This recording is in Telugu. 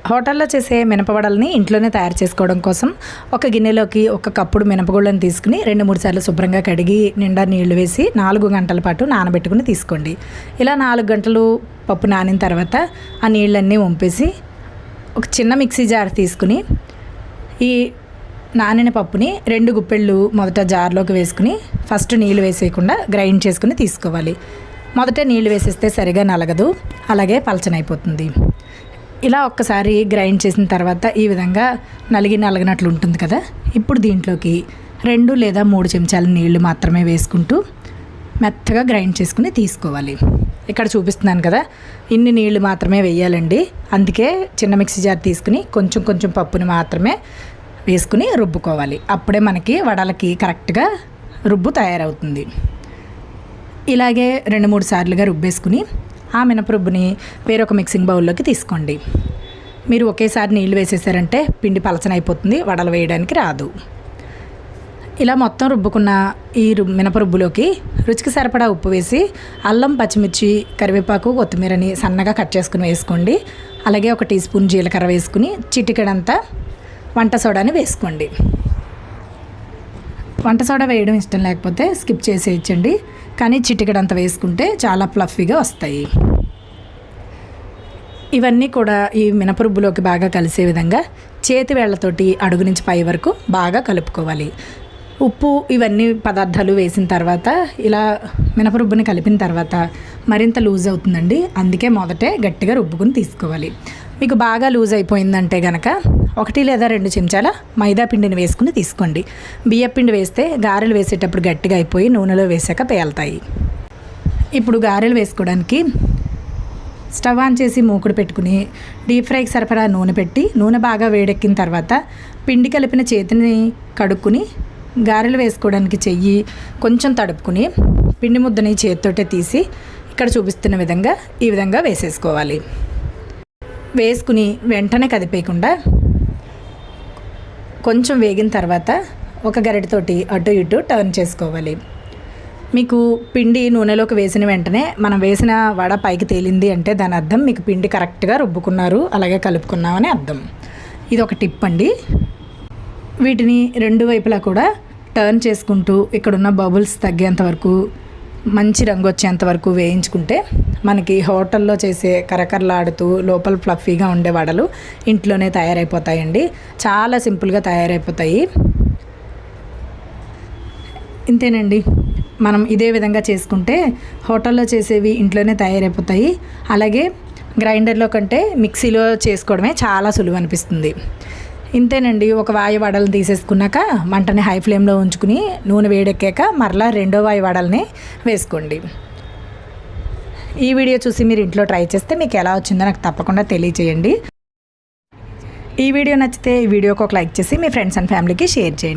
హోటల్లో చేసే మినపవడల్ని ఇంట్లోనే తయారు చేసుకోవడం కోసం ఒక గిన్నెలోకి ఒక కప్పుడు మినపగుళ్ళని తీసుకుని 2-3 సార్లు శుభ్రంగా కడిగి నిండా నీళ్లు వేసి 4 గంటల పాటు నానబెట్టుకుని తీసుకోండి. ఇలా 4 గంటలు పప్పు నానిన తర్వాత ఆ నీళ్ళన్నీ వంపేసి ఒక చిన్న మిక్సీ జార్ తీసుకుని ఈ నానిన పప్పుని 2 గుప్పెళ్ళు మొదట జార్లోకి వేసుకుని ఫస్ట్ నీళ్ళు వేసేయకుండా గ్రైండ్ చేసుకుని తీసుకోవాలి. మొదట నీళ్ళు వేసేస్తే సరిగా నలగదు, అలాగే పలచనైపోతుంది. ఇలా ఒక్కసారి గ్రైండ్ చేసిన తర్వాత ఈ విధంగా నలిగినట్లు ఉంటుంది కదా. ఇప్పుడు దీంట్లోకి 2 లేదా 3 చెంచాల నీళ్లు మాత్రమే వేసుకుంటూ మెత్తగా గ్రైండ్ చేసుకుని తీసుకోవాలి. ఇక్కడ చూపిస్తున్నాను కదా, ఇన్ని నీళ్లు మాత్రమే వేయాలండి. అందుకే చిన్న మిక్సీ జార్ తీసుకుని కొంచెం పప్పుని మాత్రమే వేసుకుని రుబ్బుకోవాలి. అప్పుడే మనకి వడలకి కరెక్ట్గా రుబ్బు తయారవుతుంది. ఇలాగే 2-3 సార్లుగా రుబ్బేసుకుని ఆ మినపరుబ్బుని వేరొక మిక్సింగ్ బౌల్లోకి తీసుకోండి. మీరు ఒకేసారి నీళ్ళు వేసేసారంటే పిండి పలచనైపోతుంది, వడలు వేయడానికి రాదు. ఇలా మొత్తం రుబ్బుకున్న ఈ మినపరుబ్బులోకి రుచికి సరిపడా ఉప్పు వేసి అల్లం, పచ్చిమిర్చి, కరివేపాకు, కొత్తిమీరని సన్నగా కట్ చేసుకుని వేసుకోండి. అలాగే 1 టీ స్పూన్ జీలకర్ర వేసుకుని చిటికెడంతా వంట సోడాని వేసుకోండి. వంట సోడా వేయడం ఇష్టం లేకపోతే స్కిప్ చేసేయచ్చండి, కానీ చిటికెడంత వేసుకుంటే చాలా ఫ్లఫీగా వస్తాయి. ఇవన్నీ కూడా ఈ మినపరుబ్బులోకి బాగా కలిసే విధంగా చేతి వేళ్లతోటి అడుగు నుంచి పై వరకు బాగా కలుపుకోవాలి. ఉప్పు ఇవన్నీ పదార్థాలు వేసిన తర్వాత ఇలా మినపరుబ్బుని కలిపిన తర్వాత మరింత లూజ్ అవుతుందండి. అందుకే మొదటే గట్టిగా రుబ్బుకుని తీసుకోవాలి. మీకు బాగా లూజ్ అయిపోయిందంటే కనుక 1 లేదా 2 చెంచాల మైదా పిండిని వేసుకుని తీసుకోండి. బియ్యం పిండి వేస్తే గారెలు వేసేటప్పుడు గట్టిగా అయిపోయి నూనెలో వేసాక పేలుతాయి. ఇప్పుడు గారెలు వేసుకోవడానికి స్టవ్ ఆన్ చేసి మూకుడు పెట్టుకుని డీప్ ఫ్రైకి సరిపడా నూనె పెట్టి నూనె బాగా వేడెక్కిన తర్వాత పిండి కలిపిన చేతిని కడుక్కుని గారెలు వేసుకోవడానికి చెయ్యి కొంచెం తడుపుకుని పిండి ముద్దని చేతితోటే తీసి ఇక్కడ చూపిస్తున్న విధంగా ఈ విధంగా వేసేసుకోవాలి. వేసుకుని వెంటనే కదిపేయకుండా కొంచెం వేగిన తర్వాత ఒక గరిటెతోటి అటు ఇటు టర్న్ చేసుకోవాలి. మీకు పిండి నూనెలోకి వేసిన వెంటనే మనం వేసిన వడ పైకి తేలింది అంటే దాని అర్థం మీకు పిండి కరెక్ట్గా రుబ్బుకున్నారు, అలాగే కలుపుకున్నామని అర్థం. ఇది ఒక టిప్ అండి. వీటిని 2 వైపులా కూడా టర్న్ చేసుకుంటూ ఇక్కడున్న బబుల్స్ తగ్గేంత వరకు, మంచి రంగు వచ్చేంత వరకు వేయించుకుంటే మనకి హోటల్లో చేసే కరకరలాడుతూ లోపల ఫ్లఫీగా ఉండే వడలు ఇంట్లోనే తయారైపోతాయండి. చాలా సింపుల్గా తయారైపోతాయి. ఇంతేనండి. మనం ఇదే విధంగా చేసుకుంటే హోటల్లో చేసేవి ఇంట్లోనే తయారైపోతాయి. అలాగే గ్రైండర్లో కంటే మిక్సీలో చేసుకోవడమే చాలా సులువు అనిపిస్తుంది. ఇంతేనండి. ఒక వాయి వడలు తీసేసుకున్నాక మంటని హై ఫ్లేమ్లో ఉంచుకుని నూనె వేడెక్కాక మరలా 2వ వాయి వడల్ని వేసుకోండి. ఈ వీడియో చూసి మీరు ఇంట్లో ట్రై చేస్తే మీకు ఎలా వచ్చిందో నాకు తప్పకుండా తెలియచేయండి. ఈ వీడియో నచ్చితే ఈ వీడియోకి ఒక లైక్ చేసి మీ ఫ్రెండ్స్ అండ్ ఫ్యామిలీకి షేర్ చేయండి.